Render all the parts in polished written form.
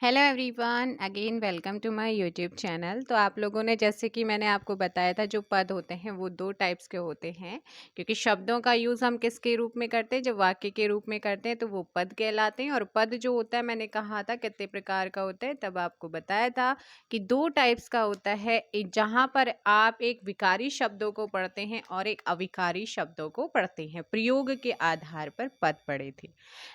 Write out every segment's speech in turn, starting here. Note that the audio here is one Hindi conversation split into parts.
Hello everyone, again welcome to my YouTube channel. तो आप लोगों ने, जैसे कि मैंने आपको बताया था, जो पद होते हैं वो दो टाइप्स के होते हैं। क्योंकि शब्दों का यूज़ हम किसके रूप में करते हैं, जब वाक्य के रूप में करते हैं तो वो पद कहलाते हैं। और पद जो होता है, मैंने कहा था कितने प्रकार का होता है, तब आपको बताया था कि दो टाइप्स का होता है। जहाँ पर आप एक विकारी शब्दों को पढ़ते हैं और एक अविकारी शब्दों को पढ़ते हैं। प्रयोग के आधार पर पद पढ़े थे,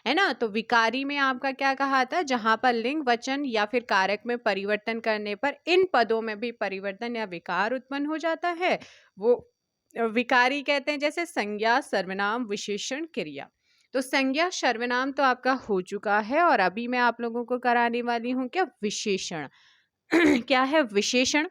है ना। तो विकारी में आपका क्या कहा था, जहां पर लिंग वचन या फिर कारक में परिवर्तन करने पर इन पदों में भी परिवर्तन या विकार उत्पन्न हो जाता है, वो विकारी कहते हैं। जैसे संज्ञा, सर्वनाम, विशेषण, क्रिया। तो संज्ञा सर्वनाम तो आपका हो चुका है, और अभी मैं आप लोगों को कराने वाली हूं क्या, विशेषण। क्या है विशेषण?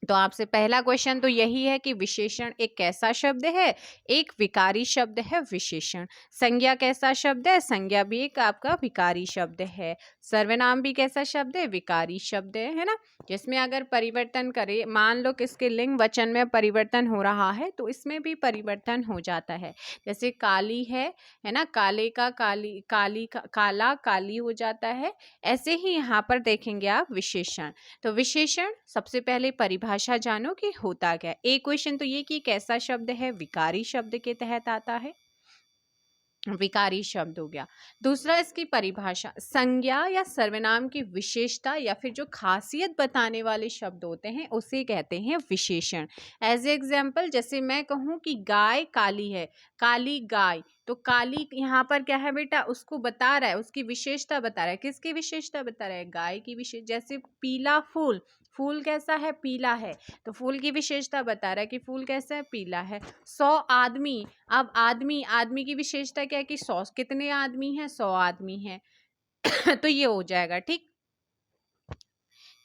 तो आपसे पहला क्वेश्चन तो यही है कि विशेषण एक कैसा शब्द है, एक विकारी शब्द है विशेषण। संज्ञा कैसा शब्द है, संज्ञा भी एक आपका विकारी शब्द है। सर्वनाम भी कैसा शब्द है, विकारी शब्द है ना। जिसमें अगर परिवर्तन करे, मान लो किसके लिंग वचन में परिवर्तन हो रहा है तो इसमें भी परिवर्तन हो जाता है। जैसे काली है ना, काले का काली, काली का काला काली हो जाता है। ऐसे ही यहाँ पर देखेंगे आप विशेषण। तो विशेषण सबसे पहले परिभाषा जानो कि होता क्या है। एक क्वेश्चन तो ये कि कैसा शब्द है, विकारी शब्द के तहत आता है, विकारी शब्द हो गया। दूसरा इसकी परिभाषा, संज्ञा या सर्वनाम की विशेषता या फिर जो खासियत बताने वाले शब्द होते हैं उसे कहते हैं विशेषण। एज एग्जाम्पल, जैसे मैं कहूँ कि गाय काली है, काली गाय, तो काली यहाँ पर क्या है बेटा, उसको बता रहा है, उसकी विशेषता बता रहा है। किसकी विशेषता बता रहा है, गाय की विशेष। जैसे पीला फूल, फूल कैसा है, पीला है, तो फूल की विशेषता बता रहा है कि फूल कैसा है, पीला है। 100 आदमी, अब आदमी, आदमी की विशेषता क्या है कि 100 कितने आदमी हैं, 100 आदमी हैं। तो ये हो जाएगा, ठीक।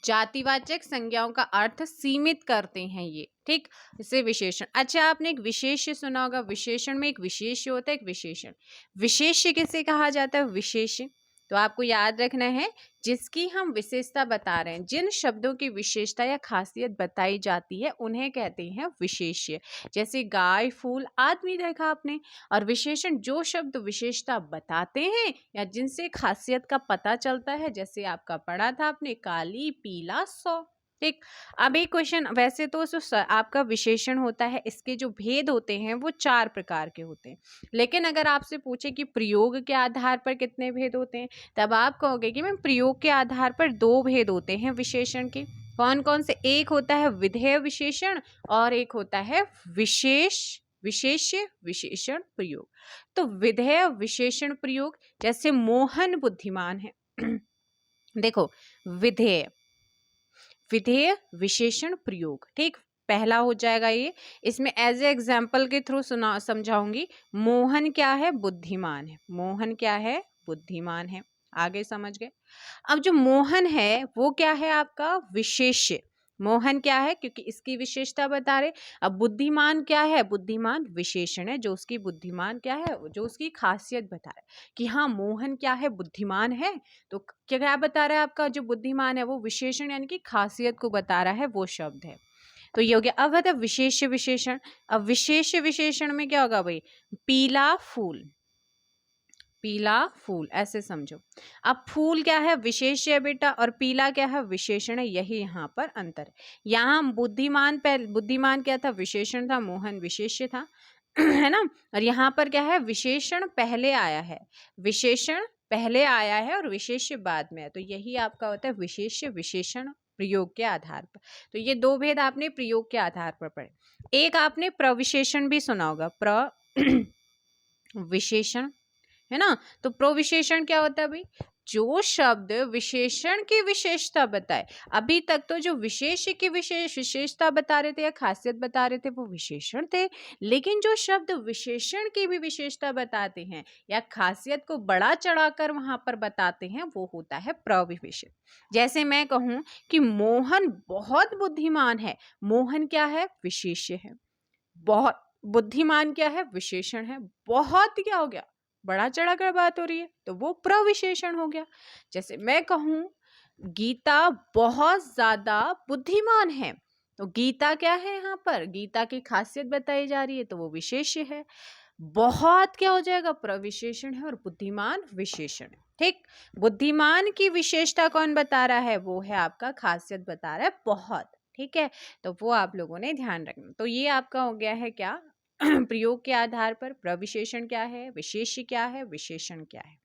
जातिवाचक संज्ञाओं का अर्थ सीमित करते हैं ये, ठीक। इसे विशेषण। अच्छा, आपने एक विशेष्य सुना होगा, विशेषण में एक विशेष्य होता है, एक विशेषण। विशेष्य किसे कहा जाता है, विशेष्य। तो आपको याद रखना है, जिसकी हम विशेषता बता रहे हैं, जिन शब्दों की विशेषता या खासियत बताई जाती है उन्हें कहते हैं विशेष्य। जैसे गाय, फूल, आदमी देखा आपने। और विशेषण जो शब्द विशेषता बताते हैं या जिनसे खासियत का पता चलता है, जैसे आपका पढ़ा था आपने, काली, पीला, 100, ठीक। अब एक क्वेश्चन, वैसे तो आपका विशेषण होता है, इसके जो भेद होते हैं वो 4 प्रकार के होते हैं। लेकिन अगर आपसे पूछे कि प्रयोग के आधार पर कितने भेद होते हैं, तब आप कहोगे कि मैम प्रयोग के आधार पर 2 भेद होते हैं विशेषण के। कौन कौन से? एक होता है विधेय विशेषण और एक होता है विशेष्य विशेषण प्रयोग। तो विधेय विशेषण प्रयोग, जैसे मोहन बुद्धिमान है। देखो, विधेय, विधेय विशेषण प्रयोग, ठीक। पहला हो जाएगा ये। इसमें एज ए एग्जाम्पल के थ्रू सुना समझाऊंगी। मोहन क्या है, बुद्धिमान है। मोहन क्या है, बुद्धिमान है। आगे समझ गए। अब जो मोहन है वो क्या है आपका, विशेष्य। मोहन क्या है, क्योंकि इसकी विशेषता बता रहे। अब बुद्धिमान क्या है, बुद्धिमान विशेषण है, जो उसकी बुद्धिमान क्या है, जो उसकी खासियत बता रहा है कि हाँ मोहन क्या है, बुद्धिमान है। तो क्या बता रहा है आपका, जो बुद्धिमान है वो विशेषण यानी कि खासियत को बता रहा है, वो शब्द है। तो ये हो गया। अब है विशेष्य विशेषण। अब विशेष्य विशेषण में क्या होगा भाई, पीला फूल, पीला फूल, ऐसे समझो। अब फूल क्या है, विशेष्य है बेटा, और पीला क्या है, विशेषण है। यही यहाँ पर अंतर है। यहाँ बुद्धिमान, बुद्धिमान क्या था, विशेषण था, मोहन विशेष्य था। है ना। और यहाँ पर क्या है, विशेषण पहले आया है, विशेषण पहले आया है और विशेष्य बाद में है। तो यही आपका होता है विशेष्य विशेषण प्रयोग के आधार पर। तो ये 2 भेद आपने प्रयोग के आधार पर पढ़े। एक आपने प्रविशेषण भी सुना होगा, प्रविशेषण, है ना। तो प्रविशेषण क्या होता है भाई, जो शब्द विशेषण की विशेषता बताए। अभी तक तो जो विशेष्य की विशेषता बता रहे थे या खासियत बता रहे थे वो विशेषण थे, लेकिन जो शब्द विशेषण की भी विशेषता बताते हैं या खासियत को बड़ा चढ़ाकर वहां पर बताते हैं, वो होता है प्रविशेषण। जैसे मैं कहूं कि मोहन बहुत बुद्धिमान है। मोहन क्या है, विशेष्य है। बहुत बुद्धिमान क्या है, विशेषण है। बहुत क्या हो गया, बड़ा चढ़ाकर बात हो रही है, तो वो प्रविशेषण हो गया। जैसे मैं कहूं गीता बहुत ज्यादा बुद्धिमान है, तो गीता क्या है, यहाँ पर गीता की खासियत बताई जा रही है, तो वो विशेष्य है। बहुत क्या हो जाएगा, प्रविशेषण है, और बुद्धिमान विशेषण है। ठीक। बुद्धिमान की विशेषता कौन बता रहा है? वो है आपका खासियत बता रहा है बहुत। ठीक है, तो वो आप लोगों ने ध्यान रखना। तो ये आपका हो गया है क्या प्रयोग के आधार पर प्रविशेषण क्या है, विशेष्य क्या है, विशेषण क्या है।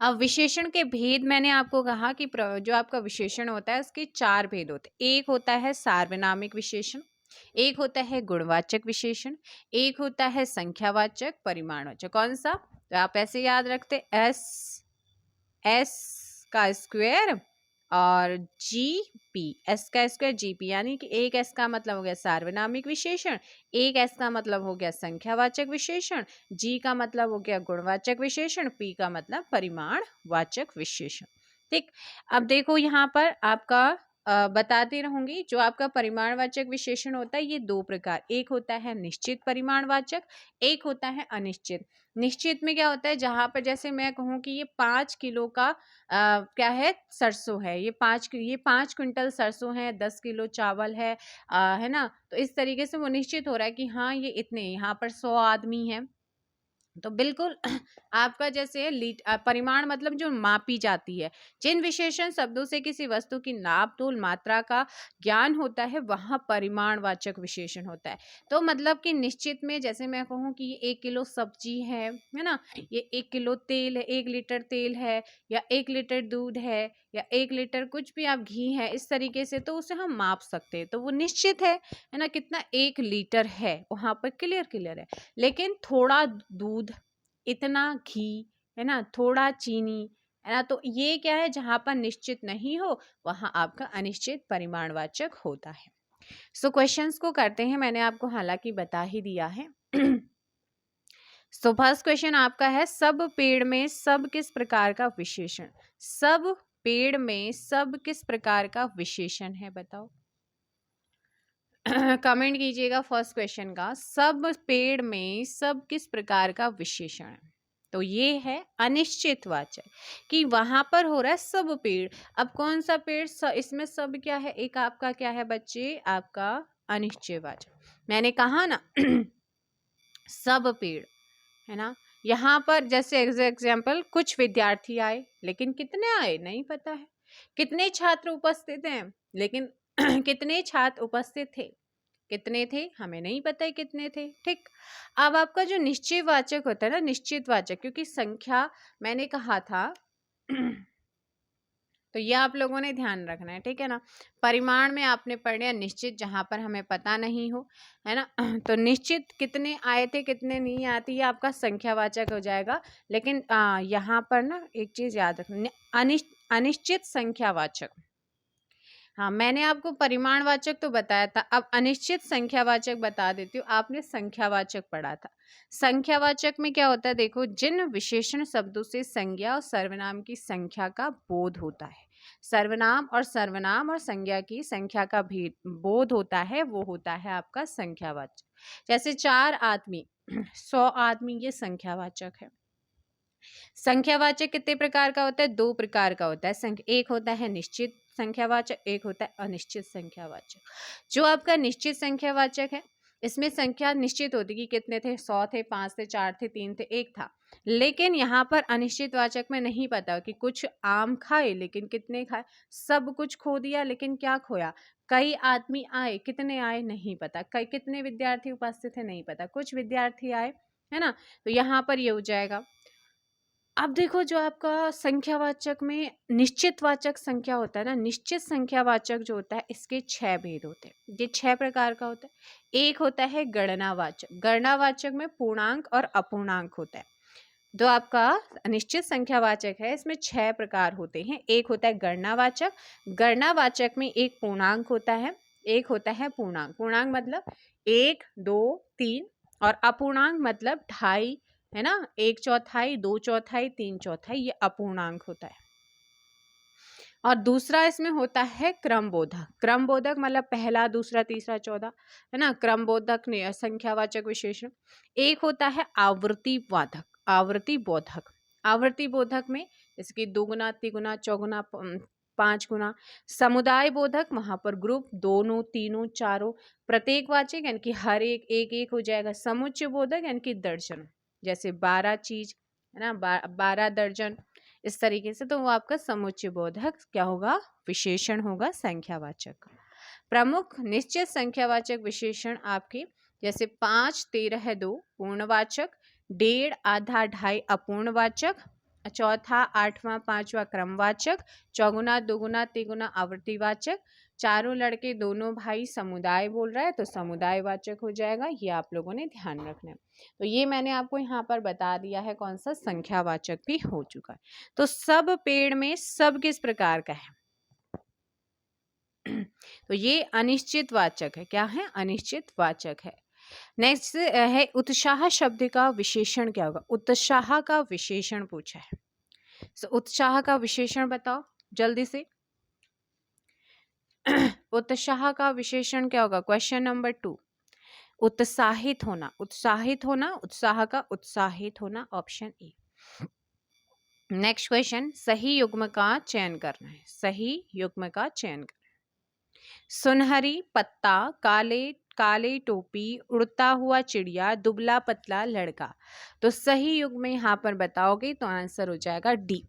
अब विशेषण के भेद मैंने आपको कहा कि जो आपका विशेषण होता है उसके 4 भेद होते हैं। एक होता है सार्वनामिक विशेषण, एक होता है गुणवाचक विशेषण, एक होता है संख्यावाचक, परिमाणवाचक। कौन सा? तो आप ऐसे याद रखते, एस का स्क्वायर और जी पी, एस का स्क्वायर जी पी, यानी कि एक एस का मतलब हो गया सार्वनामिक विशेषण, एक एस का मतलब हो गया संख्यावाचक विशेषण, जी का मतलब हो गया गुणवाचक विशेषण, पी का मतलब परिमाणवाचक विशेषण। ठीक। अब देखो यहाँ पर आपका बताती रहूंगी, जो आपका परिमाणवाचक विशेषण होता है ये 2 प्रकार, एक होता है निश्चित परिमाणवाचक, एक होता है अनिश्चित। निश्चित में क्या होता है, जहां पर जैसे मैं कहूँ कि ये 5 किलो का क्या है, सरसों है, ये 5 क्विंटल सरसों है, 10 किलो चावल है ना। तो इस तरीके से वो निश्चित हो रहा है कि हाँ ये इतने, यहाँ पर 100 आदमी है। तो बिल्कुल आपका जैसे परिमाण मतलब जो मापी जाती है, जिन विशेषण शब्दों से किसी वस्तु की नाप तोल मात्रा का ज्ञान होता है वहाँ परिमाणवाचक विशेषण होता है। तो मतलब कि निश्चित में जैसे मैं कहूँ कि ये 1 किलो सब्जी है ना, ये 1 किलो तेल है, 1 लीटर तेल है, या 1 लीटर दूध है, या 1 लीटर कुछ भी आप घी है, इस तरीके से तो उसे हम माप सकते हैं, तो वो निश्चित है ना, कितना 1 लीटर है, वहाँ पर क्लियर है। लेकिन थोड़ा दूध, इतना घी, है ना, थोड़ा चीनी, है ना, तो ये क्या है, जहां पर निश्चित नहीं हो वहां आपका अनिश्चित परिमाणवाचक होता है। सो क्वेश्चंस को करते हैं, मैंने आपको हालांकि बता ही दिया है। सो फर्स्ट क्वेश्चन आपका है, सब पेड़ में सब किस प्रकार का विशेषण? सब पेड़ में सब किस प्रकार का विशेषण है, बताओ। कमेंट कीजिएगा फर्स्ट क्वेश्चन का, सब पेड़ में सब किस प्रकार का विशेषण है? तो ये है अनिश्चित वाचक, कि वहां पर हो रहा है सब पेड़। अब कौन सा पेड़? इसमें सब क्या है, एक आपका क्या है बच्चे, आपका अनिश्चित वाचक। मैंने कहा ना सब पेड़, है ना। यहाँ पर जैसे एग्जाम्पल, कुछ विद्यार्थी आए, लेकिन कितने आए नहीं पता है। कितने छात्र उपस्थित हैं, लेकिन कितने छात्र उपस्थित थे, कितने थे हमें नहीं पता है कितने थे। ठीक। अब आपका जो निश्चित वाचक होता है ना, निश्चित वाचक, क्योंकि संख्या मैंने कहा था तो ये आप लोगों ने ध्यान रखना है, ठीक है ना। परिमाण में आपने पढ़े निश्चित, जहां पर हमें पता नहीं हो, है ना, तो निश्चित कितने आए थे कितने नहीं आती, ये आपका संख्यावाचक हो जाएगा। लेकिन यहाँ पर ना एक चीज याद रखना, अनिश्चित संख्यावाचक। हाँ, मैंने आपको परिमाणवाचक तो बताया था, अब अनिश्चित संख्यावाचक बता देती हूँ। आपने संख्यावाचक पढ़ा था, संख्यावाचक में क्या होता है, देखो, जिन विशेषण शब्दों से संज्ञा और सर्वनाम की संख्या का बोध होता है, सर्वनाम और संज्ञा की संख्या का भेद बोध होता है, वो होता है आपका संख्यावाचक। जैसे 4 आदमी, 100 आदमी, ये संख्यावाचक है। संख्यावाचक कितने प्रकार का होता है? 2 प्रकार का होता है। एक होता है निश्चित संख्यावाचक, एक होता है अनिश्चित संख्यावाचक। जो आपका निश्चित संख्यावाचक है, इसमें संख्या निश्चित होती कि कितने थे, 100 थे, 5 थे, 4 थे, 3 थे, 1 था। लेकिन यहाँ पर अनिश्चित वाचक में नहीं पता कि कुछ आम खाए लेकिन कितने खाए, सब कुछ खो दिया लेकिन क्या खोया, कई आदमी आए, कितने आए नहीं पता, कई कितने विद्यार्थी उपस्थित थे नहीं पता, कुछ विद्यार्थी आए, है ना। तो यहाँ पर ये हो जाएगा। अब देखो, जो आपका संख्यावाचक में निश्चित वाचक संख्या होता है ना, निश्चित संख्यावाचक जो होता है, इसके 6 भेद होते हैं। ये 6 प्रकार का होता है। एक होता है गणनावाचक, गणनावाचक में पूर्णांक और अपूर्णांक होता है। जो आपका निश्चित संख्यावाचक है, इसमें 6 प्रकार होते हैं। एक होता है गणनावाचक, गणनावाचक में एक पूर्णांक होता है, एक होता है पूर्णांक, पूर्णांक मतलब 1, 2, 3, और अपूर्णांक मतलब 2.5, है ना, 1/4, 2/4, 3/4, ये अपूर्णांक होता है। और दूसरा इसमें होता है क्रमबोधक, क्रमबोधक मतलब पहला, दूसरा, तीसरा, चौथा, है ना, क्रमबोधक संख्यावाचक विशेषण। एक होता है आवृत्ति वाधक, आवृत्ति बोधक, आवृत्ति बोधक में इसकी 2 गुना, 3 गुना, 4 गुना, 5 गुना। समुदाय बोधक, वहां पर ग्रुप, दोनों, तीनों, चारों। प्रत्येकवाचक यानी कि हर एक एक एक हो जाएगा। समुच्चय बोधक यानी कि दर्जन, जैसे 12 चीज, है ना, 12 दर्जन, इस तरीके से, तो वो आपका समुच्चय बोधक क्या होगा, विशेषण होगा संख्यावाचक। प्रमुख निश्चित संख्यावाचक विशेषण आपके जैसे 5, 13, 2 पूर्णवाचक, 1.5, आधा, 2.5 अपूर्णवाचक, चौथा, 8वां, 5वां क्रमवाचक, चौगुना, दोगुना, तिगुना आवृत्तिवाचक, चारों लड़के दोनों भाई समुदाय बोल रहा है तो समुदायवाचक हो जाएगा। ये आप लोगों ने ध्यान रखना है। तो ये मैंने आपको यहाँ पर बता दिया है कौन सा, संख्यावाचक भी हो चुका है। तो सब पेड़ में सब किस प्रकार का है तो ये अनिश्चित वाचक है। क्या है, अनिश्चित वाचक है। नेक्स्ट है उत्साह शब्द का विशेषण क्या होगा, उत्साह का विशेषण पूछा है। उत्साह का विशेषण बताओ जल्दी से। उत्साह का विशेषण क्या होगा, क्वेश्चन नंबर 2। उत्साहित होना, उत्साहित होना, उत्साह का उत्साहित होना, ऑप्शन ए। नेक्स्ट क्वेश्चन, सही युग्म का चयन करना है, सही युग्म का चयन करना है। सुनहरी, पत्ता, काले, काले टोपी, उड़ता हुआ चिड़िया, दुबला पतला लड़का। तो सही युग्म में यहाँ पर बताओगे तो आंसर हो जाएगा डी।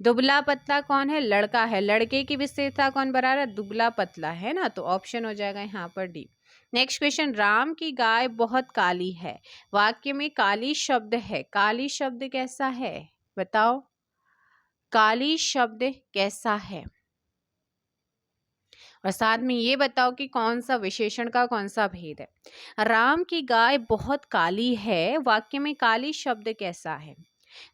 दुबला पतला कौन है, लड़का है, लड़के की विशेषता कौन बना रहा है, दुबला पतला है ना, तो ऑप्शन हो जाएगा यहाँ पर डी। नेक्स्ट क्वेश्चन, राम की गाय बहुत काली है, वाक्य में काली शब्द है, काली शब्द कैसा है बताओ, काली शब्द कैसा है, और साथ में ये बताओ कि कौन सा विशेषण का कौन सा भेद है। राम की गाय बहुत काली है, वाक्य में काली शब्द कैसा है,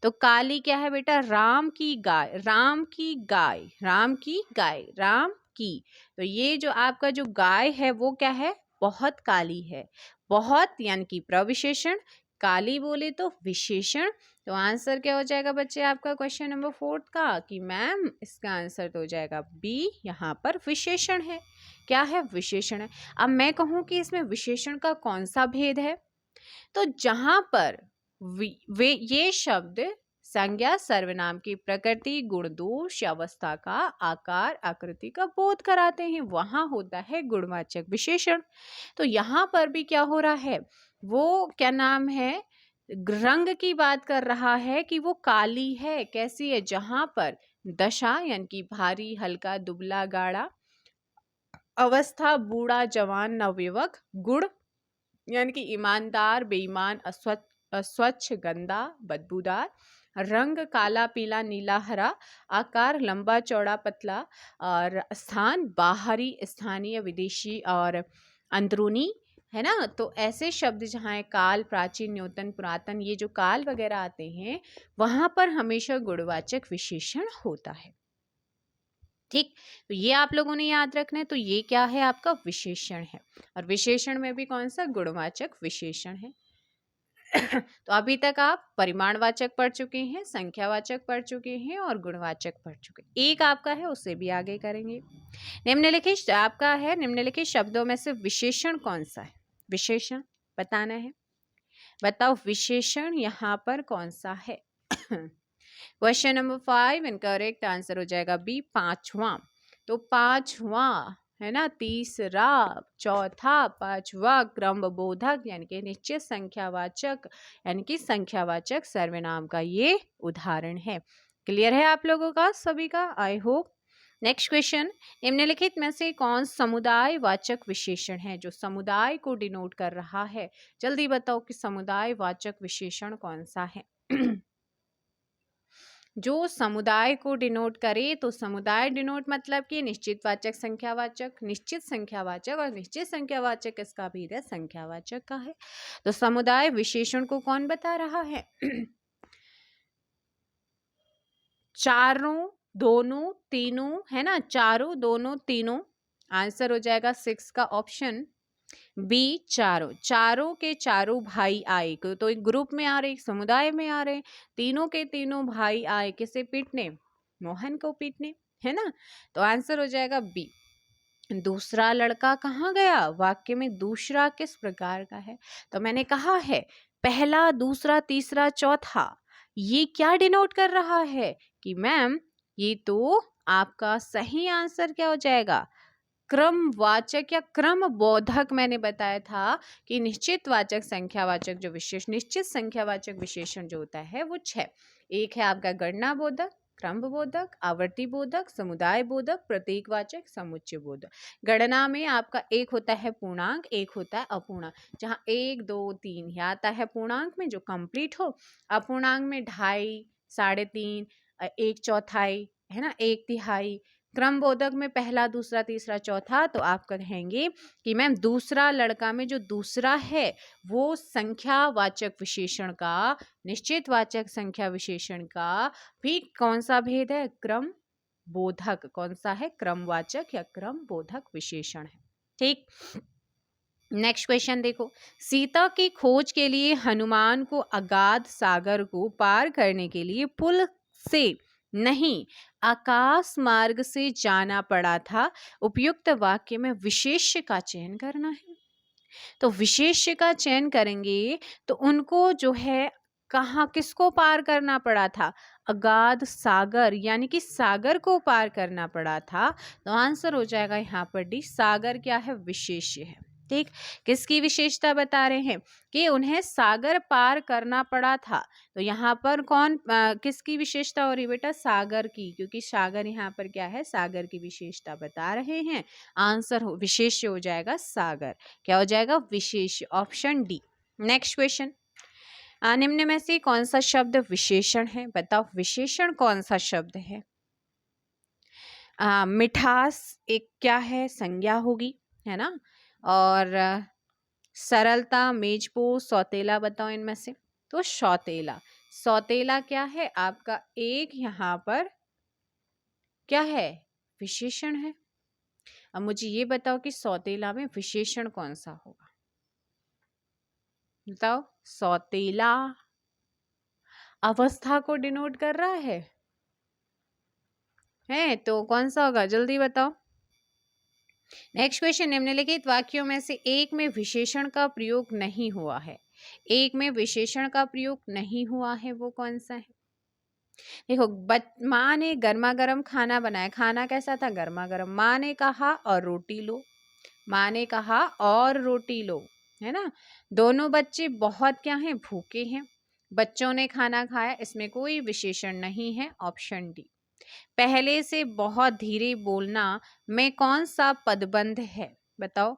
तो काली क्या है बेटा, राम की गाय, राम की गाय, राम की गाय, राम की, तो ये जो आपका जो गाय है वो क्या है, बहुत काली है, बहुत यानी कि प्रविशेषण, काली बोले तो विशेषण। तो आंसर क्या हो जाएगा बच्चे आपका क्वेश्चन नंबर 4 का, कि मैम इसका आंसर तो हो जाएगा बी, यहाँ पर विशेषण है। क्या है, विशेषण है। अब मैं कहूँ कि इसमें विशेषण का कौन सा भेद है, तो जहां पर वे ये शब्द संज्ञा सर्वनाम की प्रकृति, गुण, दोष, अवस्था का आकार, आकृति का बोध कराते हैं, वहां होता है गुणवाचक विशेषण। तो यहाँ पर भी क्या हो रहा है, वो क्या नाम है, रंग की बात कर रहा है कि वो काली है, कैसी है, जहां पर दशा यानी कि भारी, हल्का, दुबला, गाढ़ा, अवस्था बूढ़ा, जवान, नवयुवक, गुण यानी कि ईमानदार, बेईमान, अस्वच्छ, गंदा, बदबूदार, रंग काला, पीला, नीला, हरा, आकार लंबा, चौड़ा, पतला, और स्थान बाहरी, स्थानीय, विदेशी और अंदरूनी, है ना। तो ऐसे शब्द जहाँ है काल, प्राचीन, न्यूतन, पुरातन, ये जो काल वगैरह आते हैं वहां पर हमेशा गुणवाचक विशेषण होता है। ठीक, तो ये आप लोगों ने याद रखना है। तो ये क्या है, आपका विशेषण है, और विशेषण में भी कौन सा, गुणवाचक विशेषण है। तो अभी तक आप परिमाणवाचक पढ़ चुके हैं, संख्यावाचक पढ़ चुके हैं और गुणवाचक पढ़ चुके हैं। एक आपका है, उससे भी आगे करेंगे। निम्नलिखित आपका है, निम्नलिखित शब्दों में से विशेषण कौन सा है, विशेषण बताना है, बताओ विशेषण यहाँ पर कौन सा है। क्वेश्चन नंबर 5 इनकरेक्ट, आंसर हो जाएगा बी, पांचवा। तो पांचवा है ना, तीसरा, चौथा, पांचवा क्रमबोधक यानी कि निश्चित संख्यावाचक यानी कि संख्यावाचक सर्वनाम का ये उदाहरण है। क्लियर है आप लोगों का सभी का, आई होप। नेक्स्ट क्वेश्चन, निम्नलिखित में से कौन समुदाय वाचक विशेषण है जो समुदाय को डिनोट कर रहा है, जल्दी बताओ कि समुदाय वाचक विशेषण कौन सा है। जो समुदाय को डिनोट करे, तो समुदाय डिनोट मतलब कि निश्चित वाचक, संख्यावाचक, निश्चित संख्यावाचक, और निश्चित संख्यावाचक इसका भेद है संख्यावाचक का है। तो समुदाय विशेषण को कौन बता रहा है, चारों, दोनों, तीनों, है ना, चारों, दोनों, तीनों, आंसर हो जाएगा 6 का ऑप्शन बी, चारों। चारों के चारों भाई आए, तो एक ग्रुप में आ रहे, एक समुदाय में आ रहे, तीनों के तीनों भाई आए किसे पीटने, मोहन को पीटने, है ना। तो आंसर हो जाएगा बी। दूसरा लड़का कहाँ गया, वाक्य में दूसरा किस प्रकार का है, तो मैंने कहा है पहला, दूसरा, तीसरा, चौथा, ये क्या डिनोट कर रहा है कि मैम ये तो आपका सही आंसर क्या हो जाएगा, क्रमवाचक या क्रमबोधक मैंने बताया था कि निश्चित वाचक संख्यावाचक जो विशेष निश्चित संख्यावाचक विशेषण जो होता है वो 6। एक है आपका गणना बोधक, क्रम बोधक, आवर्ती बोधक, समुदाय बोधक, प्रतीकवाचक, समुच्चय बोधक। गणना में आपका एक होता है पूर्णांक, एक होता है अपूर्णांक, जहाँ 1 2 3 ही आता है पूर्णांक में जो कंप्लीट हो। अपूर्णांक में 2.5, 3.5, 1/4 है ना, 1/3। क्रम बोधक में पहला, दूसरा, तीसरा, चौथा। तो आप कहेंगे कि मैम दूसरा लड़का में जो दूसरा है वो संख्यावाचक विशेषण का, निश्चित वाचक संख्या विशेषण का भी कौन सा भेद है? क्रम बोधक। कौन सा है? क्रमवाचक या क्रम बोधक विशेषण है। ठीक, नेक्स्ट क्वेश्चन देखो। सीता की खोज के लिए हनुमान को अगाध सागर को पार करने के लिए पुल से नहीं आकाश मार्ग से जाना पड़ा था। उपयुक्त वाक्य में विशेष्य का चयन करना है। तो विशेष्य का चयन करेंगे तो उनको जो है कहाँ, किसको पार करना पड़ा था? अगाध सागर, यानी कि सागर को पार करना पड़ा था। तो आंसर हो जाएगा यहाँ पर डी। सागर क्या है? विशेष्य है। ठीक, किसकी विशेषता बता रहे हैं कि उन्हें सागर पार करना पड़ा था। तो यहाँ पर कौन किसकी विशेषता हो रही बेटा? सागर की, क्योंकि सागर यहाँ पर क्या है? सागर की विशेषता बता रहे हैं। आंसर विशेष्य हो जाएगा सागर। क्या हो जाएगा? विशेष्य, ऑप्शन डी। Next question. निम्न में से कौन सा शब्द विशेषण है? बताओ विशेषण कौन सा शब्द है? मिठास एक क्या है? संज्ञा होगी, है ना। और सरलता, मेजपोश, सौतेला, बताओ इनमें से। तो सौतेला, सौतेला क्या है आपका? एक यहाँ पर क्या है? विशेषण है। अब मुझे ये बताओ कि सौतेला में विशेषण कौन सा होगा? बताओ। सौतेला अवस्था को डिनोट कर रहा है तो कौन सा होगा? जल्दी बताओ। Next question. निम्नलिखित वाक्यों में से एक में विशेषण का प्रयोग नहीं हुआ है। एक में विशेषण का प्रयोग नहीं हुआ है, वो कौन सा है? देखो, माँ ने गर्मा गर्म खाना बनाया। खाना कैसा था? गर्मा गर्म। माँ ने कहा और रोटी लो। माँ ने कहा और रोटी लो, है ना। दोनों बच्चे बहुत क्या हैं? भूखे हैं। बच्चों ने खाना खाया, इसमें कोई विशेषण नहीं है, ऑप्शन डी। पहले से बहुत धीरे बोलना में कौन सा पदबंध है? बताओ।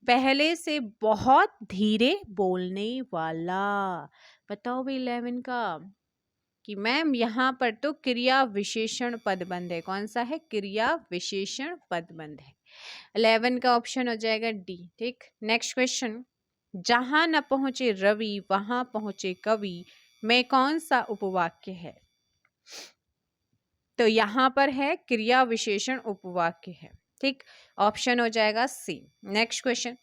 पहले से बहुत धीरे बोलने वाला। बताओ भाई 11 का कि मैम यहाँ पर तो क्रिया विशेषण पदबंध है। कौन सा है? क्रिया विशेषण पदबंध है। 11 का ऑप्शन हो जाएगा डी। ठीक, नेक्स्ट क्वेश्चन। जहां न पहुंचे रवि वहां पहुंचे कवि में कौन सा उपवाक्य है? तो यहां पर है क्रिया विशेषण उपवाक्य है। ठीक, ऑप्शन हो जाएगा सी। Next question.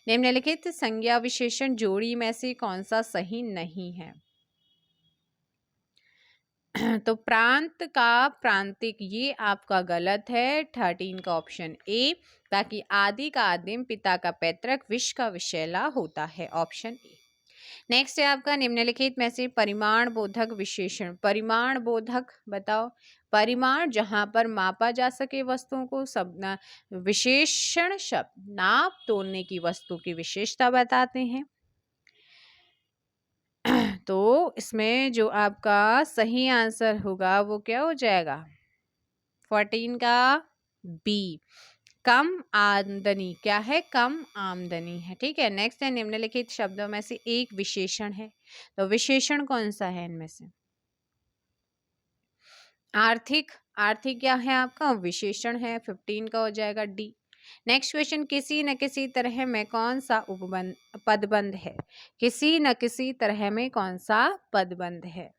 निम्नलिखित संज्ञा विशेषण जोड़ी में से कौन सा सही नहीं है? तो प्रांत का प्रांतिक, ये आपका गलत है। 13 का ऑप्शन ए। ताकि आदि का आदिम, पिता का पैतृक, विष का विषैला होता है, ऑप्शन ए। नेक्स्ट है आपका निम्नलिखित में से परिमाण बोधक विशेषण। परिमाण बोधक बताओ। परिमाण जहां पर मापा जा सके वस्तुओं को सब विशेषण शब्द नाप तोलने की वस्तु की विशेषता बताते हैं। तो इसमें जो आपका सही आंसर होगा वो क्या हो जाएगा? 14 का बी, कम आमदनी। क्या है? कम आमदनी है। ठीक है, नेक्स्ट है निम्नलिखित शब्दों में से एक विशेषण है। तो विशेषण कौन सा है इनमें से? आर्थिक। आर्थिक क्या है आपका? विशेषण है। 15 का हो जाएगा डी। Next question. किसी न किसी तरह में कौन सा उपबंध पदबंध है? किसी न किसी तरह में कौन सा पदबंध है?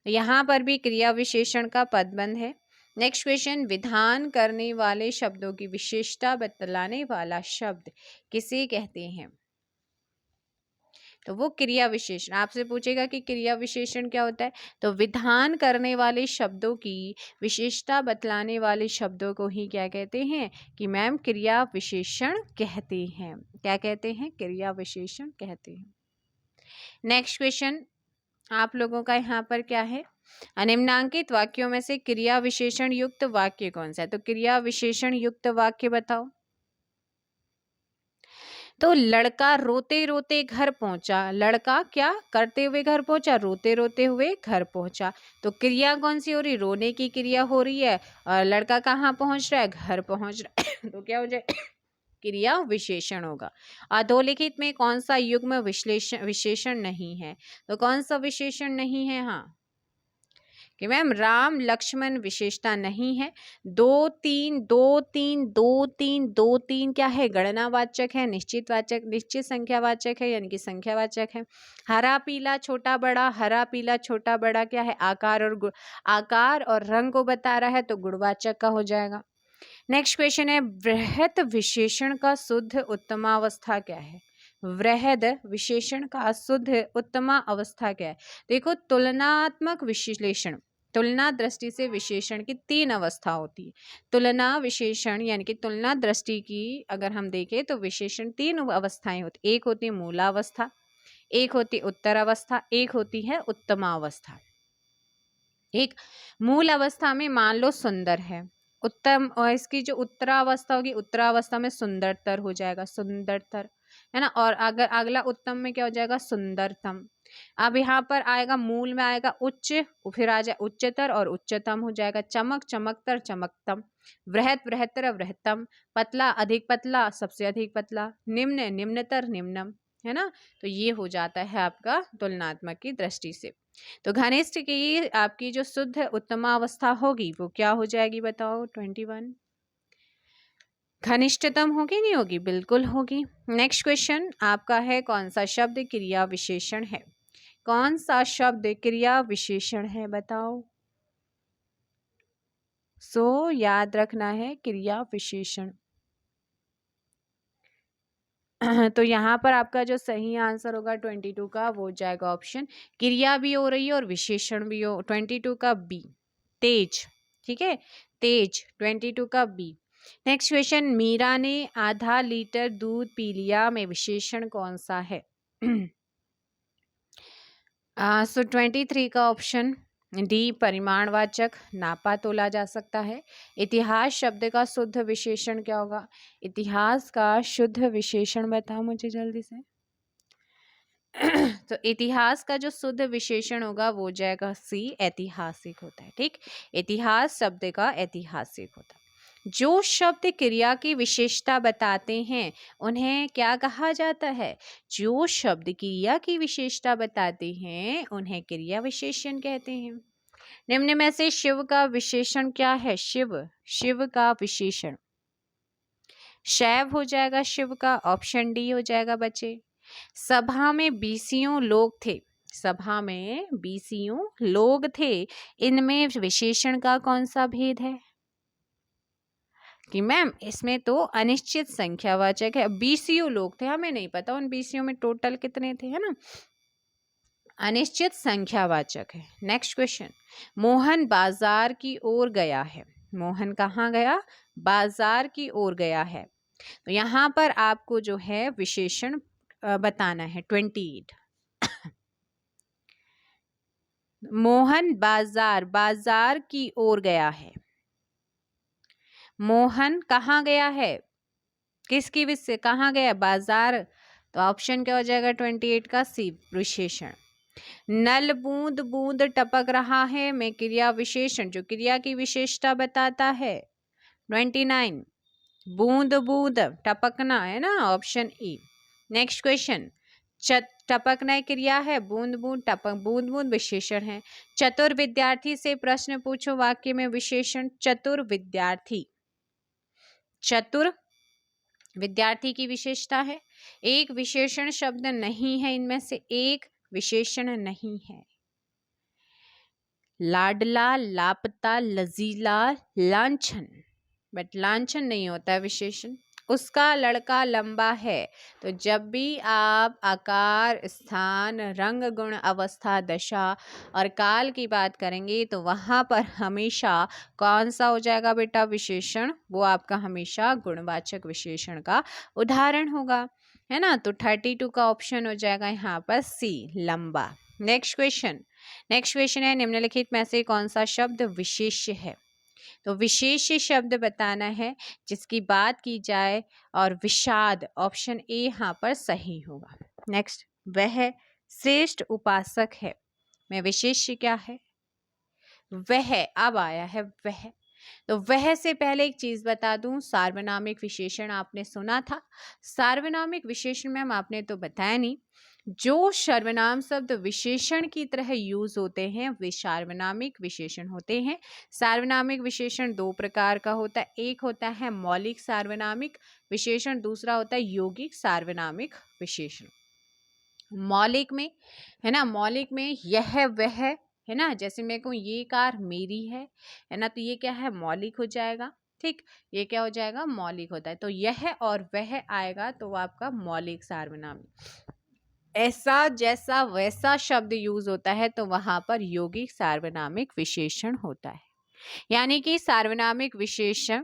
यहाँ पर भी क्रिया विशेषण का पदबंध है। Next question. विधान करने वाले शब्दों की विशेषता बतलाने वाला शब्द किसे कहते हैं? तो वो क्रिया विशेषण। आपसे पूछेगा कि क्रिया विशेषण क्या होता है, तो विधान करने वाले शब्दों की विशेषता बतलाने वाले शब्दों को ही क्या कहते हैं? कि मैम क्रिया विशेषण कहते हैं। क्या कहते हैं? क्रिया विशेषण कहते हैं। नेक्स्ट क्वेश्चन आप लोगों का यहाँ पर क्या है? निम्नांकित वाक्यों में से क्रिया विशेषण युक्त वाक्य कौन सा है? तो क्रिया विशेषण युक्त वाक्य बताओ। तो लड़का रोते रोते घर पहुंचा, लड़का क्या करते हुए घर पहुंचा? रोते रोते हुए घर पहुंचा। तो क्रिया कौन सी हो रही? रोने की क्रिया हो रही है, और लड़का कहाँ पहुंच रहा है? घर पहुंच रहा है। तो क्या हो जाए? क्रिया विशेषण होगा। अधोलिखित में कौन सा युग्म विशेषण नहीं है? तो कौन सा विशेषण नहीं है? हाँ कि मैम राम लक्ष्मण विशेषता नहीं है। दो तीन दो तीन दो तीन दो तीन क्या है? गणनावाचक है, निश्चितवाचक, निश्चित संख्यावाचक है, यानी कि संख्यावाचक है। हरा पीला छोटा बड़ा, हरा पीला छोटा बड़ा क्या है? आकार और रंग को बता रहा है, तो गुणवाचक का हो जाएगा। नेक्स्ट क्वेश्चन है, वृहत विशेषण का शुद्ध उत्तमावस्था क्या है? वृहद विशेषण का शुद्ध उत्तमा अवस्था क्या है? देखो, तुलनात्मक विश्लेषण, तुलना दृष्टि से विशेषण की 3 अवस्था होती है। तुलना विशेषण यानी कि तुलना दृष्टि की अगर हम देखें तो विशेषण 3 अवस्थाएं होती। एक होती है मूलावस्था, एक होती उत्तरावस्था, एक होती है उत्तमावस्था। एक मूल अवस्था में मान लो सुंदर है, उत्तम, और इसकी जो उत्तरावस्था होगी, उत्तरावस्था में सुंदरतर हो जाएगा, सुंदरतर है ना। और अगर अगला उत्तम में क्या हो जाएगा? सुंदरतम। अब यहाँ पर आएगा, मूल में आएगा उच्च, फिर आ जाए उच्चतर और उच्चतम हो जाएगा। चमक चमकतर चमकतम, वृहत वृहत्तर वृहत्तम, पतला अधिक पतला सबसे अधिक पतला, निम्न निम्नतर निम्नम, है ना। तो ये हो जाता है आपका तुलनात्मक की दृष्टि से। तो घनिष्ठ की आपकी जो शुद्ध उत्तमावस्था होगी वो क्या हो जाएगी? बताओ 21। घनिष्ठतम होगी नहीं होगी? बिल्कुल होगी। नेक्स्ट क्वेश्चन आपका है, कौन सा शब्द क्रिया विशेषण है? कौन सा शब्द क्रिया विशेषण है? बताओ। याद रखना है क्रिया विशेषण। तो यहाँ पर आपका जो सही आंसर होगा 22 का वो हो जाएगा ऑप्शन, क्रिया भी हो रही है और विशेषण भी हो। 22 का बी, तेज। ठीक है, तेज 22 का बी। नेक्स्ट क्वेश्चन, मीरा ने आधा लीटर दूध पी लिया में विशेषण कौन सा है? 23 का ऑप्शन डी, परिमाणवाचक, नापा तोला जा सकता है। इतिहास शब्द का शुद्ध विशेषण क्या होगा? इतिहास का शुद्ध विशेषण बताओ मुझे जल्दी से। तो इतिहास का जो शुद्ध विशेषण होगा वो हो जाएगा सी, ऐतिहासिक होता है। ठीक, इतिहास शब्द का ऐतिहासिक होता है। जो शब्द क्रिया की विशेषता बताते हैं उन्हें क्या कहा जाता है? जो शब्द क्रिया की विशेषता बताते हैं उन्हें क्रिया विशेषण कहते हैं। निम्न में से शिव का विशेषण क्या है? शिव, शिव का विशेषण शैव हो जाएगा शिव का, ऑप्शन डी हो जाएगा बच्चे। सभा में बीसियों लोग थे, सभा में बीसियों लोग थे, इनमें विशेषण का कौन सा भेद है? कि मैम इसमें तो अनिश्चित संख्यावाचक है। बीसियों लोग थे, हमें नहीं पता उन बीसियों में टोटल कितने थे, है ना, अनिश्चित संख्यावाचक है। नेक्स्ट क्वेश्चन, मोहन बाजार की ओर गया है। मोहन कहाँ गया? बाजार की ओर गया है। तो यहाँ पर आपको जो है विशेषण बताना है 28। मोहन बाजार, बाजार की ओर गया है। मोहन कहाँ गया है? किसकी विश से कहाँ गया? बाजार। तो ऑप्शन क्या हो जाएगा 28 का सी, विशेषण। नल बूंद बूंद टपक रहा है में क्रिया विशेषण जो क्रिया की विशेषता बताता है 29, बूंद बूंद टपकना, है ना, ऑप्शन ई। नेक्स्ट क्वेश्चन, टपकना क्रिया है, बूंद बूंद टपक, बूंद बूंद विशेषण है। चतुर विद्यार्थी से प्रश्न पूछो वाक्य में विशेषण। चतुर विद्यार्थी, चतुर विद्यार्थी की विशेषता है। एक विशेषण शब्द नहीं है, इनमें से एक विशेषण नहीं है। लाडला, लापता, लजीला, लांछन, बट लांछन नहीं होता है विशेषण। उसका लड़का लंबा है। तो जब भी आप आकार, स्थान, रंग, गुण, अवस्था, दशा और काल की बात करेंगे तो वहाँ पर हमेशा कौन सा हो जाएगा बेटा विशेषण? वो आपका हमेशा गुणवाचक विशेषण का उदाहरण होगा, है ना। तो 32 का ऑप्शन हो जाएगा यहाँ पर सी, लंबा। नेक्स्ट क्वेश्चन, नेक्स्ट क्वेश्चन है, निम्नलिखित में से कौन सा शब्द विशेष्य है? तो विशेष्य शब्द बताना है जिसकी बात की जाए, और विषाद ऑप्शन ए यहाँ पर सही होगा। नेक्स्ट, वह श्रेष्ठ उपासक है में विशेष्य क्या है? वह, अब आया है वह। तो वह से पहले एक चीज बता दूं, सार्वनामिक विशेषण आपने सुना था। सार्वनामिक विशेषण में हम आपने तो बताया नहीं, जो सर्वनाम शब्द विशेषण की तरह यूज होते हैं वे सार्वनामिक विशेषण होते हैं। सार्वनामिक विशेषण दो प्रकार का होता है, एक होता है मौलिक सार्वनामिक विशेषण, दूसरा होता है यौगिक सार्वनामिक विशेषण। मौलिक में, है ना, मौलिक में यह वह, है ना, जैसे मैं कहूँ ये कार मेरी है ना, तो ये क्या है, मौलिक हो जाएगा। ठीक, ये क्या हो जाएगा, मौलिक होता है। तो यह और वह आएगा तो आपका मौलिक सार्वनामिक। ऐसा जैसा वैसा शब्द यूज होता है तो वहां पर यौगिक सार्वनामिक विशेषण होता है। यानी कि सार्वनामिक विशेषण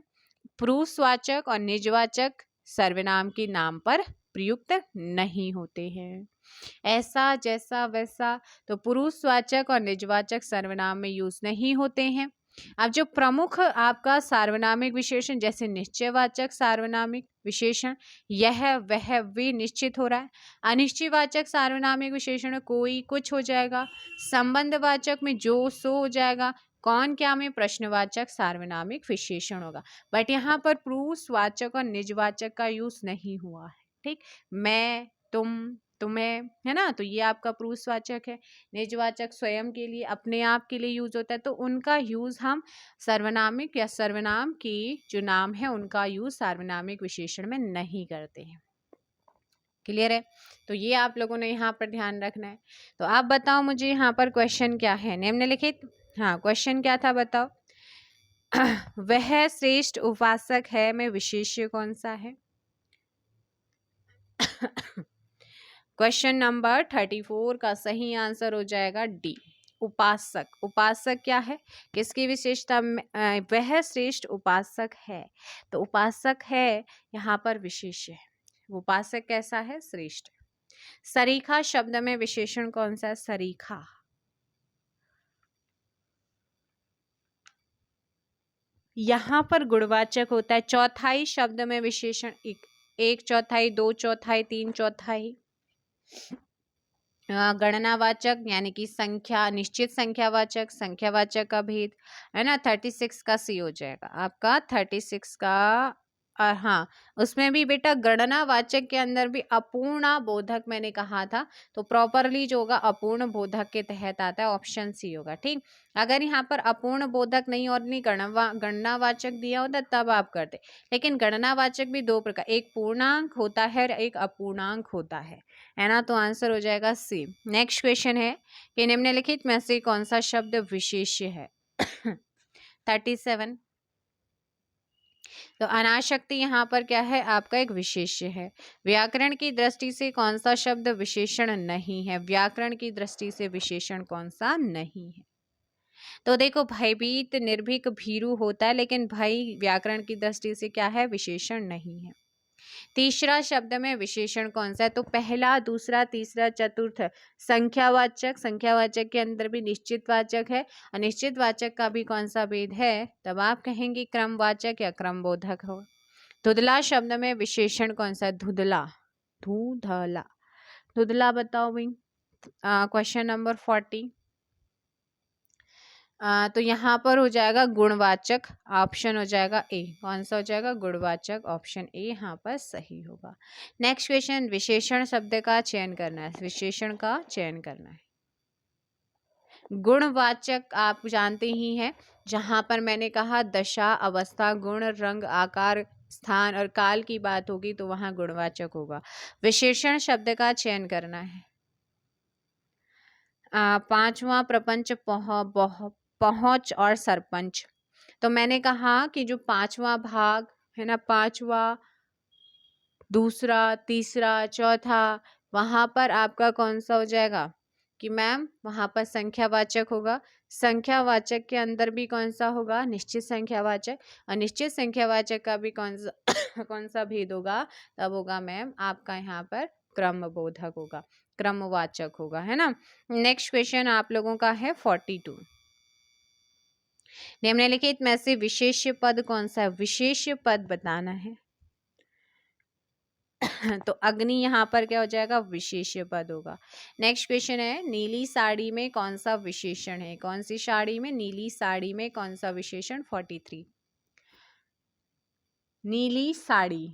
पुरुषवाचक और निजवाचक सर्वनाम के नाम पर प्रयुक्त नहीं होते हैं। ऐसा जैसा वैसा तो पुरुषवाचक और निजवाचक सर्वनाम में यूज नहीं होते हैं। अब जो प्रमुख आपका सार्वनामिक विशेषण, जैसे निश्चयवाचक सार्वनामिक विशेषण यह वह वे निश्चित हो रहा है। अनिश्चयवाचक सार्वनामिक विशेषण में कोई कुछ हो जाएगा। संबंधवाचक में जो सो हो जाएगा। कौन क्या में प्रश्नवाचक सार्वनामिक विशेषण होगा। बट यहाँ पर पुरुषवाचक और निजवाचक का यूज नहीं हुआ है। ठीक, मैं, तुम, तुम्हें, है ना, तो ये आपका पुरुषवाचक है। निजवाचक स्वयं के लिए, अपने आप के लिए यूज होता है, तो उनका यूज हम सर्वनामिक या सर्वनाम की जो नाम है उनका यूज सार्वनामिक विशेषण में नहीं करते हैं। क्लियर है? तो ये आप लोगों ने यहाँ पर ध्यान रखना है। तो आप बताओ मुझे यहाँ पर क्वेश्चन क्या है निम्नलिखित। हाँ, क्वेश्चन क्या था बताओ। वह श्रेष्ठ उपासक है में विशेष्य कौन सा है? क्वेश्चन नंबर 34 का सही आंसर हो जाएगा डी, उपासक। उपासक क्या है, किसकी विशेषता में वह श्रेष्ठ उपासक है, तो उपासक है यहाँ पर विशेष्य है। उपासक कैसा है, श्रेष्ठ। सरीखा शब्द में विशेषण कौन सा है, सरीखा। यहाँ पर गुणवाचक होता है। चौथाई शब्द में विशेषण एक चौथाई, दो चौथाई, तीन चौथाई। गणनावाचक यानी कि संख्या, निश्चित संख्यावाचक, संख्यावाचक का भेद, है ना। 36 का सी हो जाएगा आपका, 36 का। हाँ, उसमें भी बेटा गणनावाचक के अंदर भी अपूर्ण बोधक मैंने कहा था, तो प्रॉपरली जो होगा अपूर्ण बोधक के तहत आता है, ऑप्शन सी होगा। ठीक, अगर यहाँ पर अपूर्ण बोधक नहीं और नहीं गणनावाचक दिया होता तब आप करते, लेकिन गणनावाचक भी दो प्रकार, एक पूर्णांक होता है और एक अपूर्णांक होता है ना। तो आंसर हो जाएगा सी। नेक्स्ट क्वेश्चन है कि निम्नलिखित में से कौन सा शब्द विशेष्य है? 37। तो अनाशक्ति यहाँ पर क्या है, आपका एक विशेष्य है। व्याकरण की दृष्टि से कौन सा शब्द विशेषण नहीं है? व्याकरण की दृष्टि से विशेषण कौन सा नहीं है? तो देखो, भयभीत, निर्भीक, भीरू होता है, लेकिन भय व्याकरण की दृष्टि से क्या है, विशेषण नहीं है। तीसरा शब्द में विशेषण कौन सा है? तो पहला, दूसरा, तीसरा, चतुर्थ संख्यावाचक। संख्यावाचक के अंदर भी निश्चितवाचक है, और निश्चितवाचक का भी कौन सा भेद है, तब आप कहेंगे क्रमवाचक या क्रमबोधक हो। धुधला शब्द में विशेषण कौन सा है? धुधला, धुधला, धुधला बताओ भाई। Question number 40। तो यहाँ पर हो जाएगा गुणवाचक, ऑप्शन हो जाएगा ए। कौन सा हो जाएगा? गुणवाचक, ऑप्शन ए यहाँ पर सही होगा। नेक्स्ट क्वेश्चन, विशेषण शब्द का चयन करना है, विशेषण का चयन करना है। गुणवाचक आप जानते ही हैं, जहां पर मैंने कहा दशा, अवस्था, गुण, रंग, आकार, स्थान और काल की बात होगी तो वहां गुणवाचक होगा। विशेषण शब्द का चयन करना है। पांचवा प्रपंच पहुंच और सरपंच। तो मैंने कहा कि जो पांचवा भाग है ना, पांचवा, दूसरा, तीसरा, चौथा, वहां पर आपका कौन सा हो जाएगा कि मैम वहां पर संख्यावाचक होगा। संख्यावाचक के अंदर भी कौन सा होगा? निश्चित संख्यावाचक। और निश्चित संख्यावाचक का भी कौन सा कौन सा भेद होगा? तब होगा मैम आपका यहाँ पर क्रमबोधक होगा। क्रमवाचक होगा, है ना। नेक्स्ट क्वेश्चन आप लोगों का है 42। निम्नलिखित में से विशेष्य पद कौन सा है? विशेष्य पद बताना है। तो अग्नि यहाँ पर क्या हो जाएगा? विशेष्य पद होगा। नेक्स्ट क्वेश्चन है, नीली साड़ी में कौन सा विशेषण है? कौन सी साड़ी में? नीली साड़ी में कौन सा विशेषण? 43। नीली साड़ी,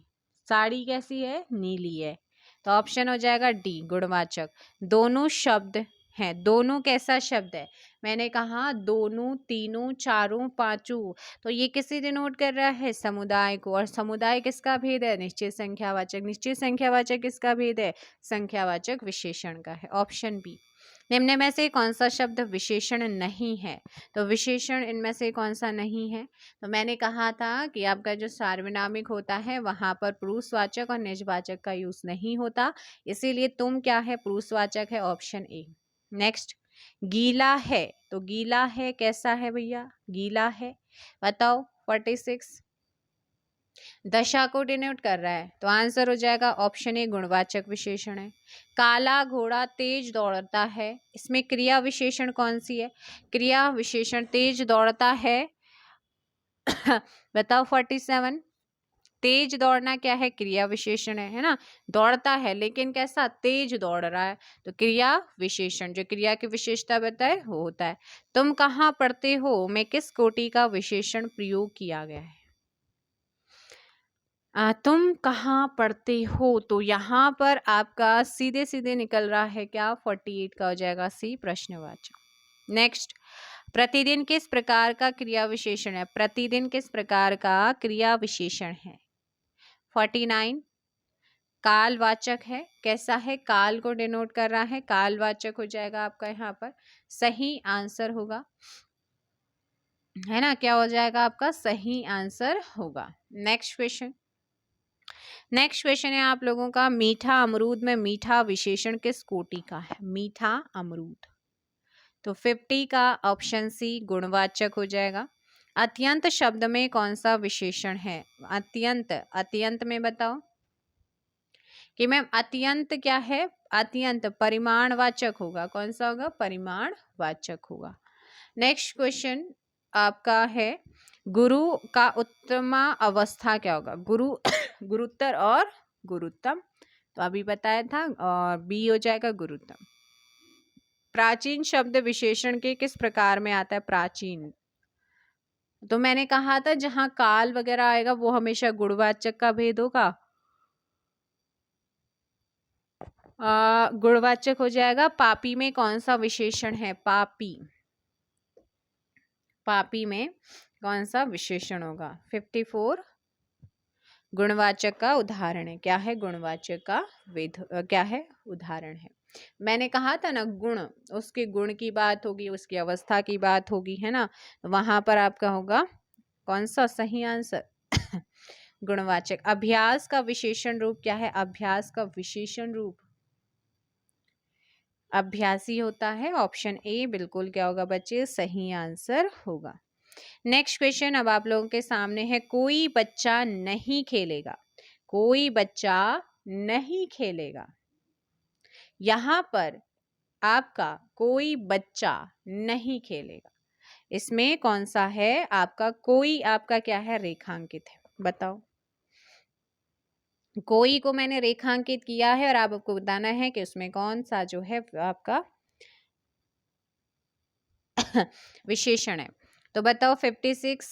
साड़ी कैसी है? नीली है। तो ऑप्शन हो जाएगा डी, गुणवाचक। दोनों शब्द हैं, दोनों कैसा शब्द है? मैंने कहा दोनों, तीनों, चारों, पांचों, तो ये किसे डिनोट कर रहा है? समुदाय को। और समुदाय किसका भेद है? निश्चित संख्यावाचक। निश्चित संख्यावाचक किसका भेद है? संख्यावाचक विशेषण का है। Option B. निम्न में से कौन सा शब्द विशेषण नहीं है? तो विशेषण इनमें से कौन सा नहीं है? तो मैंने कहा था कि आपका जो सार्वनामिक होता है वहां पर पुरुषवाचक और निजवाचक का यूज नहीं होता, इसीलिए तुम क्या है? पुरुषवाचक है, ऑप्शन ए। नेक्स्ट, गीला है, तो गीला है कैसा है भैया? गीला है, बताओ। 46 दशा को डिनोट कर रहा है, तो आंसर हो जाएगा ऑप्शन ए, गुणवाचक विशेषण है। काला घोड़ा तेज दौड़ता है, इसमें क्रिया विशेषण कौन सी है? क्रिया विशेषण तेज दौड़ता है बताओ। 47 तेज दौड़ना क्या है? क्रिया विशेषण है ना। दौड़ता है लेकिन कैसा? तेज दौड़ रहा है, तो क्रिया विशेषण, जो क्रिया की विशेषता बताए वो होता है। तुम कहाँ पढ़ते हो में किस कोटि का विशेषण प्रयोग किया गया है? तुम कहाँ पढ़ते हो, तो यहाँ पर आपका सीधे सीधे निकल रहा है क्या? 48 का हो जाएगा सी, प्रश्नवाचक। नेक्स्ट, प्रतिदिन किस प्रकार का क्रिया विशेषण है? प्रतिदिन किस प्रकार का क्रिया विशेषण है? 49 कालवाचक है, कैसा है? काल को डिनोट कर रहा है, कालवाचक हो जाएगा आपका यहाँ पर। सही आंसर होगा, है ना। क्या हो जाएगा आपका? सही आंसर होगा। नेक्स्ट क्वेश्चन, नेक्स्ट क्वेश्चन है आप लोगों का, मीठा अमरूद में मीठा विशेषण किस कोटि का है? मीठा अमरूद, तो 50 का ऑप्शन सी, गुणवाचक हो जाएगा। अत्यंत शब्द में कौन सा विशेषण है? अत्यंत, अत्यंत में बताओ कि मैम अत्यंत क्या है? अत्यंत परिमाणवाचक होगा। कौन सा होगा? परिमाणवाचक होगा। नेक्स्ट क्वेश्चन आपका है, गुरु का उत्तमा अवस्था क्या होगा? गुरु गुरुत्तर और गुरुत्तम, तो अभी बताया था, और बी हो जाएगा गुरुत्तम। प्राचीन शब्द विशेषण के किस प्रकार में आता है? प्राचीन, तो मैंने कहा था जहां काल वगैरह आएगा वो हमेशा गुणवाचक का भेद होगा। गुणवाचक हो जाएगा। पापी में कौन सा विशेषण है? पापी, पापी में कौन सा विशेषण होगा? 54 गुणवाचक का उदाहरण है। क्या है? गुणवाचक का क्या है? उदाहरण है। मैंने कहा था ना, गुण, उसके गुण की बात होगी, उसकी अवस्था की बात होगी, है ना। वहां पर आपका होगा कौन सा? सही आंसर गुणवाचक। अभ्यास का विशेषण रूप क्या है? अभ्यास का विशेषण रूप अभ्यासी होता है, ऑप्शन ए बिल्कुल क्या होगा बच्चे? सही आंसर होगा। नेक्स्ट क्वेश्चन अब आप लोगों के सामने है, कोई बच्चा नहीं खेलेगा, कोई बच्चा नहीं खेलेगा। यहां पर आपका कोई बच्चा नहीं खेलेगा, इसमें कौन सा है आपका? कोई आपका क्या है? रेखांकित है, बताओ। कोई को मैंने रेखांकित किया है और आपको बताना है कि उसमें कौन सा जो है आपका विशेषण है। तो बताओ। 56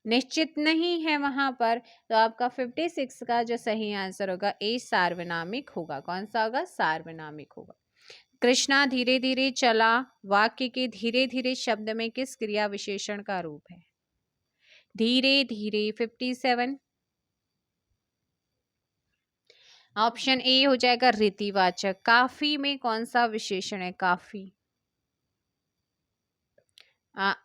निश्चित नहीं है वहां पर, तो आपका 56 का जो सही आंसर होगा ए, सार्वनामिक होगा। कौन सा होगा? सार्वनामिक होगा। कृष्णा धीरे धीरे चला, वाक्य के धीरे धीरे शब्द में किस क्रिया विशेषण का रूप है? धीरे धीरे 57 ऑप्शन ए हो जाएगा रीतिवाचक। काफी में कौन सा विशेषण है? काफी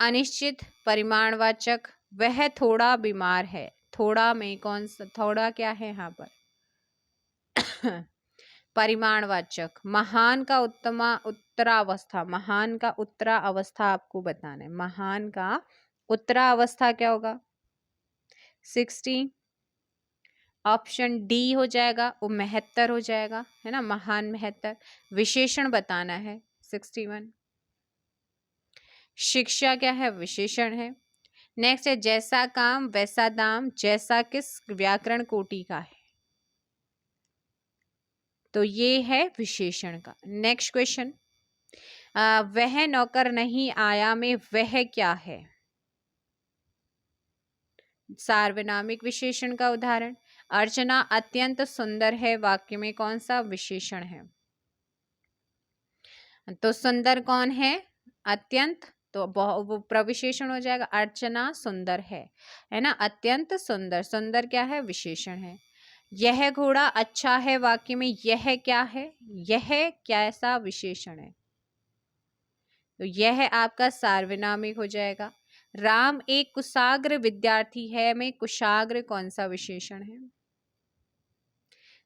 अनिश्चित परिमाणवाचक। वह थोड़ा बीमार है, थोड़ा में कौन सा? थोड़ा क्या है यहाँ पर? परिमाणवाचक। महान का उत्तरावस्था, महान का उत्तरावस्था आपको बताना है। महान का उत्तरावस्था क्या होगा? 60 ऑप्शन डी हो जाएगा, वो महत्तर हो जाएगा, है ना, महान महत्तर। विशेषण बताना है 61। शिक्षा क्या है, विशेषण है। नेक्स्ट है जैसा काम वैसा दाम, जैसा किस व्याकरण कोटि का है, तो ये है विशेषण का। नेक्स्ट क्वेश्चन, वह नौकर नहीं आया में वह क्या है, सार्वनामिक विशेषण का उदाहरण। अर्चना अत्यंत सुंदर है, वाक्य में कौन सा विशेषण है, तो सुंदर कौन है, अत्यंत, तो वो प्रविशेषण हो जाएगा, अर्चना सुंदर है ना, अत्यंत सुंदर, सुंदर क्या है, विशेषण है। यह घोड़ा अच्छा है, वाक्य में यह क्या है, यह कैसा विशेषण है, तो यह आपका सार्वनामिक हो जाएगा। राम एक कुशाग्र विद्यार्थी है में कुशाग्र कौन सा विशेषण है,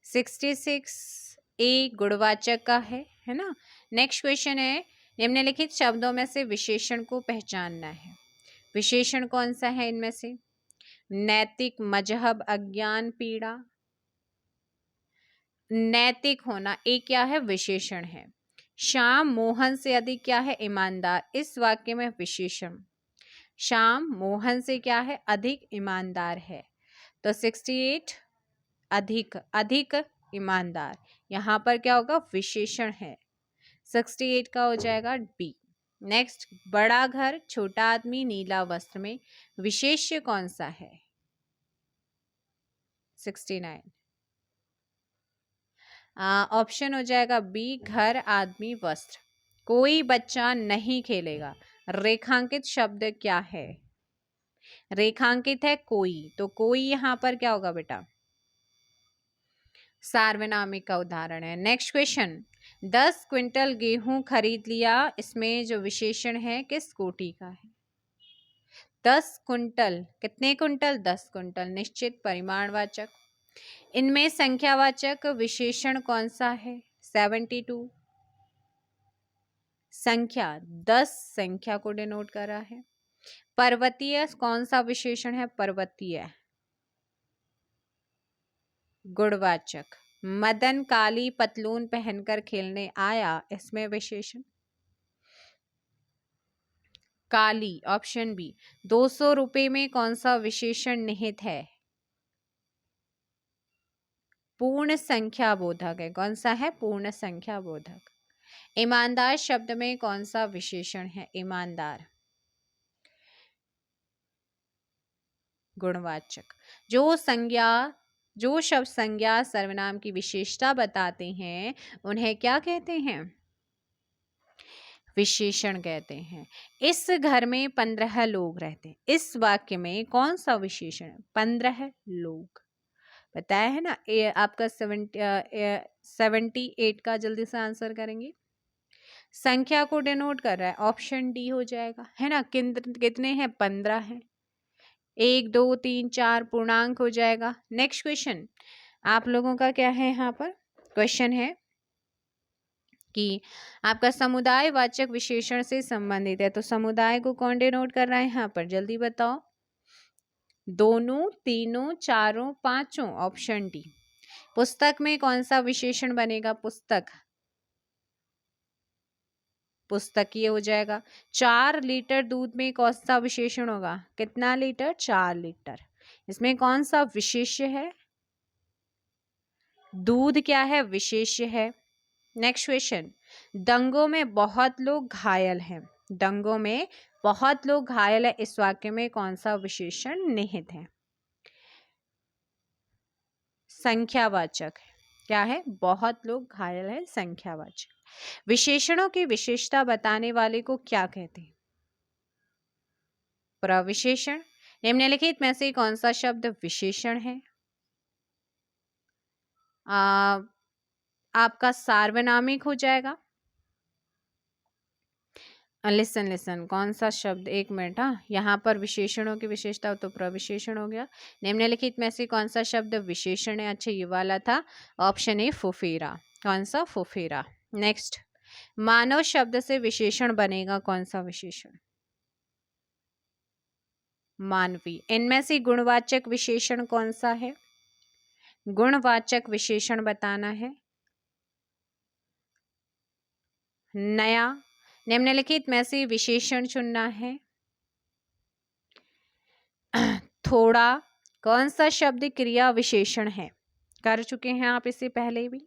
66 ए गुणवाचक का है ना। नेक्स्ट क्वेश्चन है, निम्नलिखित शब्दों में से विशेषण को पहचानना है, विशेषण कौन सा है इनमें से, नैतिक, मजहब, अज्ञान, पीड़ा। नैतिक होना एक क्या है, विशेषण है। श्याम मोहन से अधिक क्या है, ईमानदार, इस वाक्य में विशेषण, श्याम मोहन से क्या है, अधिक ईमानदार है, तो 68 अधिक, अधिक ईमानदार, यहाँ पर क्या होगा, विशेषण है, 68 का हो जाएगा बी। नेक्स्ट, बड़ा घर छोटा आदमी नीला वस्त्र में विशेष्य कौन सा है, 69। ऑप्शन हो जाएगा बी, घर आदमी वस्त्र। कोई बच्चा नहीं खेलेगा, रेखांकित शब्द क्या है, रेखांकित है कोई, तो कोई यहाँ पर क्या होगा बेटा, सार्वनामिक का उदाहरण है। नेक्स्ट क्वेश्चन, 10 क्विंटल गेहूं खरीद लिया, इसमें जो विशेषण है किस कोटि का है, 10 कुंटल, कितने कुंटल, 10 कुंटल, निश्चित परिमाणवाचक। इनमें संख्यावाचक विशेषण कौन सा है, 72, संख्या 10 संख्या को डिनोट कर रहा है। पर्वतीय कौन सा विशेषण है, पर्वतीय, गुणवाचक। मदन काली पतलून पहनकर खेलने आया, इसमें विशेषण काली, ऑप्शन बी। 200 रुपए में कौन सा विशेषण निहित है, पूर्ण संख्या बोधक है, कौन सा है, पूर्ण संख्या बोधक। ईमानदार शब्द में कौन सा विशेषण है, ईमानदार, गुणवाचक। जो शब्द संज्ञा सर्वनाम की विशेषता बताते हैं उन्हें क्या कहते हैं, विशेषण कहते हैं। इस घर में 15 लोग रहते हैं, इस वाक्य में कौन सा विशेषण है, 15 लोग, बताया है ना। आपका 78 का जल्दी से आंसर करेंगे, संख्या को डिनोट कर रहा है, ऑप्शन डी हो जाएगा, है ना। कितने हैं, 15 हैं, 1 2 3 4 पूर्णांक हो जाएगा। नेक्स्ट क्वेश्चन आप लोगों का क्या है, यहाँ पर क्वेश्चन है कि आपका समुदाय वाचक विशेषण से संबंधित है, तो समुदाय को कौन डिनोट कर रहा है यहाँ पर, जल्दी बताओ, दोनों, तीनों, चारों, पांचों, ऑप्शन डी। पुस्तक में कौन सा विशेषण बनेगा, पुस्तक, पुस्तकीय हो जाएगा। 4 लीटर दूध में कौन सा विशेषण होगा, कितना लीटर, 4 लीटर, इसमें कौन सा विशेष्य है, दूध क्या है, विशेष्य है। नेक्स्ट क्वेश्चन, दंगों में बहुत लोग घायल हैं, दंगों में बहुत लोग घायल है, इस वाक्य में कौन सा विशेषण निहित है, संख्यावाचक, क्या है, बहुत लोग घायल है, संख्यावाचक। विशेषणों की विशेषता बताने वाले को क्या कहते हैं, प्रविशेषण। निम्नलिखित में से कौन सा शब्द विशेषण है, आपका सार्वनामिक हो जाएगा। लिसन कौन सा शब्द, एक मिनट, हाँ, यहाँ पर विशेषणों की विशेषता तो प्रविशेषण हो गया। निम्नलिखित में से कौन सा शब्द विशेषण है, अच्छा ये वाला था, ऑप्शन ए फुफेरा, कौन सा, फुफेरा। नेक्स्ट, मानव शब्द से विशेषण बनेगा कौन सा विशेषण, मानवी। इनमें से गुणवाचक विशेषण कौन सा है, गुणवाचक विशेषण बताना है। नया, निम्नलिखित में से विशेषण चुनना है। थोड़ा, कौन सा शब्द क्रिया विशेषण है, कर चुके हैं आप इससे पहले भी।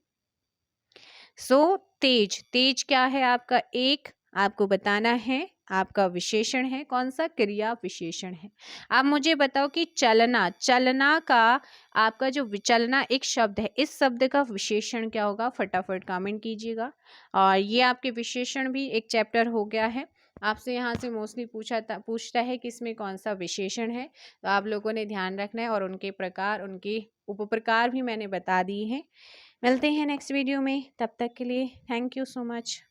तेज, तेज क्या है आपका, एक, आपको बताना है, आपका विशेषण है, कौन सा, क्रिया विशेषण है। आप मुझे बताओ कि चलना, चलना का आपका जो चलना एक शब्द है, इस शब्द का विशेषण क्या होगा, फटाफट कमेंट कीजिएगा। और ये आपके विशेषण भी एक चैप्टर हो गया है। आपसे यहाँ से मोस्टली पूछता है कि इसमें कौन सा विशेषण है, तो आप लोगों ने ध्यान रखना है। और उनके प्रकार, उनके उपप्रकार भी मैंने बता दिए हैं। मिलते हैं नेक्स्ट वीडियो में, तब तक के लिए थैंक यू सो मच।